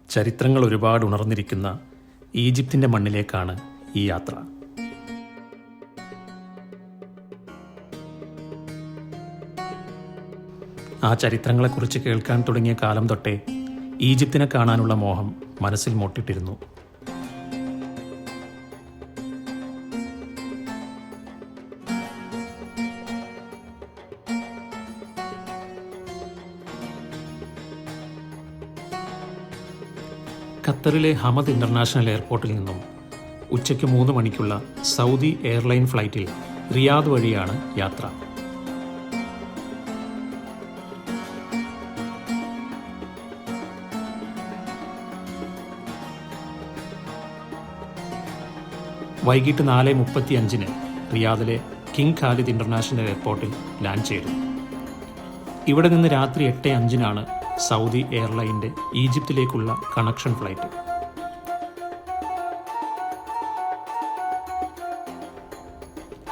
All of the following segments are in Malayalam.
ചരിത്രങ്ങൾ ഒരുപാട് ഉണർന്നിരിക്കുന്ന ഈജിപ്തിൻ്റെ മണ്ണിലേക്കാണ് ഈ യാത്ര. ആ ചരിത്രങ്ങളെക്കുറിച്ച് കേൾക്കാൻ തുടങ്ങിയ കാലം തൊട്ടേ ഈജിപ്തിനെ കാണാനുള്ള മോഹം മനസ്സിൽ മോട്ടിട്ടിരുന്നു. ഖത്തറിലെ ഹമദ് ഇൻ്റർനാഷണൽ എയർപോർട്ടിൽ നിന്നും ഉച്ചയ്ക്ക് 3 മണിക്കുള്ള സൗദി എയർലൈൻ ഫ്ലൈറ്റിൽ റിയാദ് വഴിയാണ് യാത്ര. വൈകിട്ട് 4:35 റിയാദിലെ കിങ് ഖാലിദ് ഇൻ്റർനാഷണൽ എയർപോർട്ടിൽ ലാൻഡ് ചെയ്തു. ഇവിടെ നിന്ന് രാത്രി 8:05 സൗദി എയർലൈൻ്റെ ഈജിപ്തിലേക്കുള്ള കണക്ഷൻ ഫ്ലൈറ്റ്.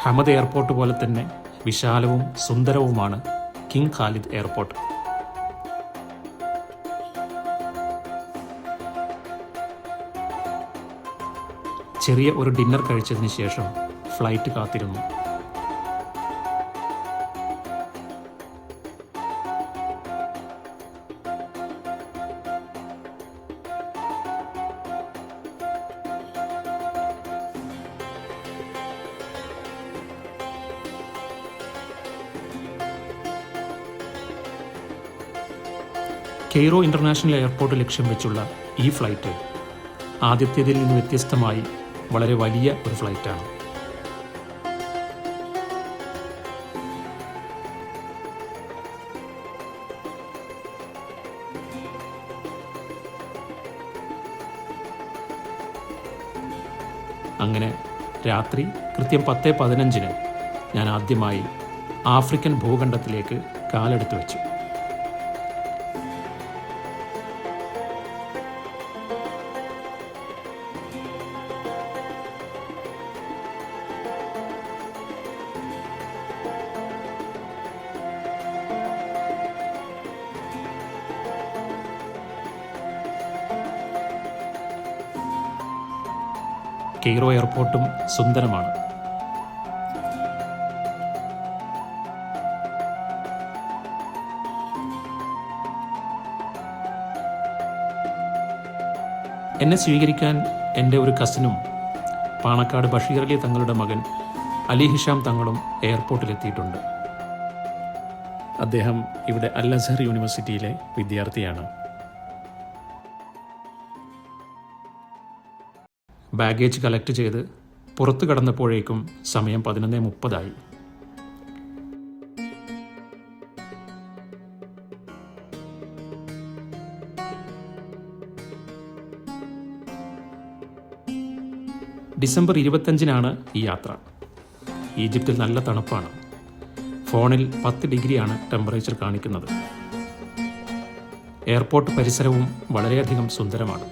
ഹമദ് എയർപോർട്ട് പോലെ തന്നെ വിശാലവും സുന്ദരവുമാണ് കിങ് ഖാലിദ് എയർപോർട്ട്. ചെറിയ ഒരു ഡിന്നർ കഴിച്ചതിന് ശേഷം ഫ്ലൈറ്റ് കാത്തിരുന്നു. കെയ്റോ ഇൻ്റർനാഷണൽ എയർപോർട്ട് ലക്ഷ്യം വെച്ചുള്ള ഈ ഫ്ലൈറ്റ് ആദ്യത്തേതിൽ നിന്ന് വ്യത്യസ്തമായി വളരെ വലിയ ഒരു ഫ്ലൈറ്റാണ്. അങ്ങനെ രാത്രി കൃത്യം 10:15 ഞാൻ ആദ്യമായി ആഫ്രിക്കൻ ഭൂഖണ്ഡത്തിലേക്ക് കാലെടുത്ത് വെച്ചു. കെയ്റോ എയർപോർട്ടും സുന്ദരമാണ്. എന്നെ സ്വീകരിക്കാൻ എൻ്റെ ഒരു കസിനും പാണക്കാട് ബഷീർ അലി തങ്ങളുടെ മകൻ അലി ഹിഷാം തങ്ങളും എയർപോർട്ടിലെത്തിയിട്ടുണ്ട്. അദ്ദേഹം ഇവിടെ അൽ അസ്ഹർ യൂണിവേഴ്സിറ്റിയിലെ വിദ്യാർത്ഥിയാണ്. ബാഗേജ് കളക്ട് ചെയ്ത് പുറത്തു കടന്നപ്പോഴേക്കും സമയം 11:30. ഡിസംബർ 25 ഈ യാത്ര. ഈജിപ്തിൽ നല്ല തണുപ്പാണ്. ഫോണിൽ 10 ഡിഗ്രിയാണ് ടെമ്പറേച്ചർ കാണിക്കുന്നത്. എയർപോർട്ട് പരിസരവും വളരെയധികം സുന്ദരമാണ്.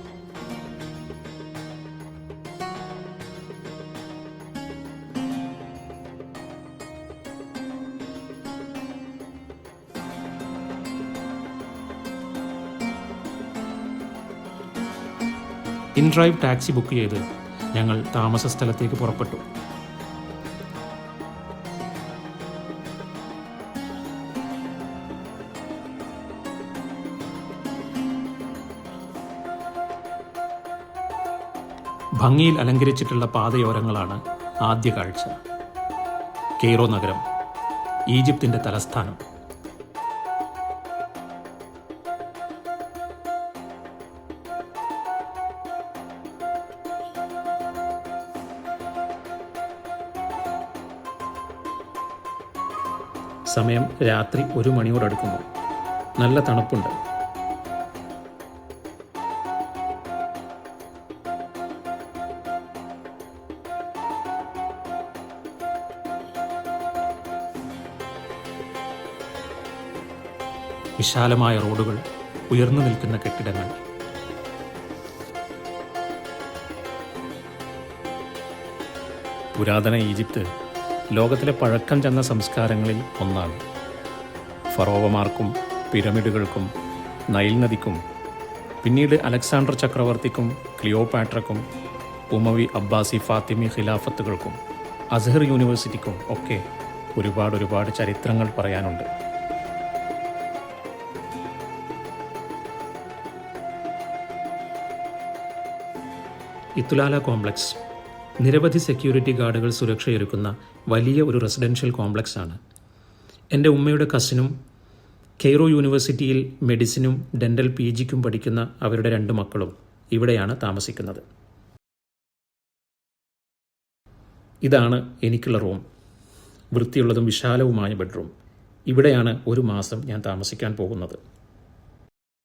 ഇൻഡ്രൈവ് ടാക്സി ബുക്ക് ചെയ്ത് ഞങ്ങൾ താമസ സ്ഥലത്തേക്ക് പുറപ്പെട്ടു. ഭംഗിയിൽ അലങ്കരിച്ചിട്ടുള്ള പാതയോരങ്ങളാണ് ആദ്യ കാഴ്ച. കെയ്റോ നഗരം, ഈജിപ്തിൻ്റെ തലസ്ഥാനം. സമയം രാത്രി 1 മണിയോടടുക്കുന്നു. നല്ല തണുപ്പുണ്ട്. വിശാലമായ റോഡുകൾ, ഉയർന്നു നിൽക്കുന്ന കെട്ടിടങ്ങൾ. പുരാതന ഈജിപ്ത് ലോകത്തിലെ പഴക്കം ചെന്ന സംസ്കാരങ്ങളിൽ ഒന്നാണ്. ഫറോവമാർക്കും പിരമിഡുകൾക്കും നൈൽ നദിക്കും പിന്നീട് അലക്സാണ്ടർ ചക്രവർത്തിക്കും ക്ലിയോപാട്രക്കും ഉമവി അബ്ബാസി ഫാത്തിമി ഖിലാഫത്തുകൾക്കും അസ്ഹർ യൂണിവേഴ്സിറ്റിക്കും ഒക്കെ ഒരുപാട് ചരിത്രങ്ങൾ പറയാനുണ്ട്. ഇത്തുലാല കോംപ്ലക്സ് നിരവധി സെക്യൂരിറ്റി ഗാർഡുകൾ സുരക്ഷയൊരുക്കുന്ന വലിയ ഒരു റെസിഡൻഷ്യൽ കോംപ്ലക്സ് ആണ്. എൻ്റെ ഉമ്മയുടെ കസിനും കെയ്റോ യൂണിവേഴ്സിറ്റിയിൽ മെഡിസിനും ഡെൻ്റൽ PGക്കും പഠിക്കുന്ന അവരുടെ 2 മക്കളും ഇവിടെയാണ് താമസിക്കുന്നത്. ഇതാണ് എനിക്കുള്ള റൂം. വൃത്തിയുള്ളതും വിശാലവുമായ ബെഡ്റൂം. ഇവിടെയാണ് ഒരു മാസം ഞാൻ താമസിക്കാൻ പോകുന്നത്.